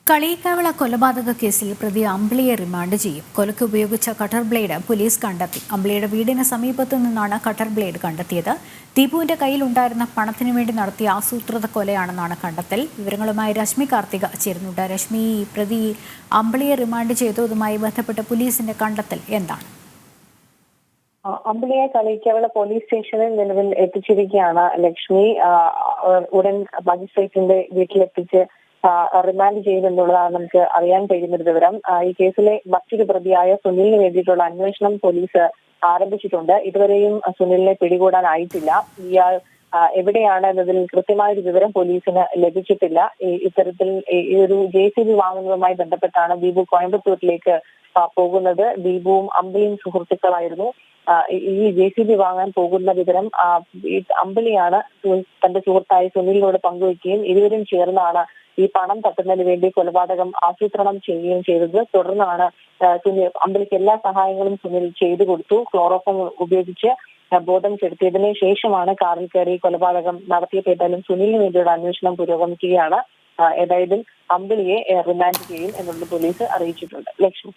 കളിയിക്കാവിള കൊലപാതക കേസിൽ പ്രതി അമ്പിളിയെ റിമാൻഡ് ചെയ്യും. കൊലയ്ക്ക് ഉപയോഗിച്ച കട്ടർ ബ്ലേഡ് പോലീസ് കണ്ടെത്തി. അമ്പിളിയുടെ വീടിന് സമീപത്തു നിന്നാണ് കട്ടർ ബ്ലേഡ് കണ്ടെത്തിയത്. ദീപുവിന്റെ കയ്യിലുണ്ടായിരുന്ന പണത്തിനു വേണ്ടി നടത്തിയ ആസൂത്രിത കൊലയാണെന്നാണ് കണ്ടെത്തൽ. വിവരങ്ങളുമായി രശ്മി കാർത്തിക ചേരുന്നുണ്ട്. രശ്മി, പ്രതി അമ്പിളിയെ റിമാൻഡ് ചെയ്തതുമായി ബന്ധപ്പെട്ട് പോലീസിന്റെ കണ്ടെത്തൽ എന്താണ്? അമ്പിളിയെ കളിയിക്കാവിള പോലീസ് സ്റ്റേഷനിൽ നിലവിൽ എത്തിച്ചിരിക്കുകയാണ് ലക്ഷ്മി. ഉടൻ മജിസ്ട്രേറ്റിന്റെ വീട്ടിലെത്തിച്ച് റിമാൻഡ് ചെയ്യുമെന്നുള്ളതാണ് നമുക്ക് അറിയാൻ കഴിയുന്ന ഒരു വിവരം. ഈ കേസിലെ മറ്റൊരു പ്രതിയായ സുനിലിന് വേണ്ടിയിട്ടുള്ള അന്വേഷണം പോലീസ് ആരംഭിച്ചിട്ടുണ്ട്. ഇതുവരെയും സുനിലിനെ പിടികൂടാനായിട്ടില്ല. ഇയാൾ എവിടെയാണ് എന്നതിൽ കൃത്യമായൊരു വിവരം പോലീസിന് ലഭിച്ചിട്ടില്ല. ഇത്തരത്തിൽ ഈ ഒരു JCB വാങ്ങുന്നതുമായി ബന്ധപ്പെട്ടാണ് ദീപു കോയമ്പത്തൂരിലേക്ക് പോകുന്നത്. ദീപുവും അമ്പിളിയും സുഹൃത്തുക്കളായിരുന്നു. ഈ JCB വാങ്ങാൻ പോകുന്ന വിവരം അമ്പിളിയാണ് തന്റെ സുഹൃത്തായി സുനിലിനോട് പങ്കുവയ്ക്കുകയും ഇരുവരും ചേർന്നാണ് ഈ പണം തട്ടുന്നതിന് വേണ്ടി കൊലപാതകം ആസൂത്രണം ചെയ്യുകയും ചെയ്തത്. തുടർന്നാണ് അമ്പിളിക്ക് എല്ലാ സഹായങ്ങളും സുനിൽ ചെയ്തു കൊടുത്തു. ക്ലോറോഫോം ഉപയോഗിച്ച് ബോധം കെടുത്തിയതിനു ശേഷമാണ് കാറിൽ കയറി കൊലപാതകം നടത്തിയത്. ഏതായാലും സുനിലിന് വേണ്ടിയുള്ള അന്വേഷണം പുരോഗമിക്കുകയാണ്. ഏതായാലും അമ്പിളിയെ റിമാൻഡ് ചെയ്യും എന്നുള്ളത് പോലീസ് അറിയിച്ചിട്ടുണ്ട്. ലക്ഷ്മി.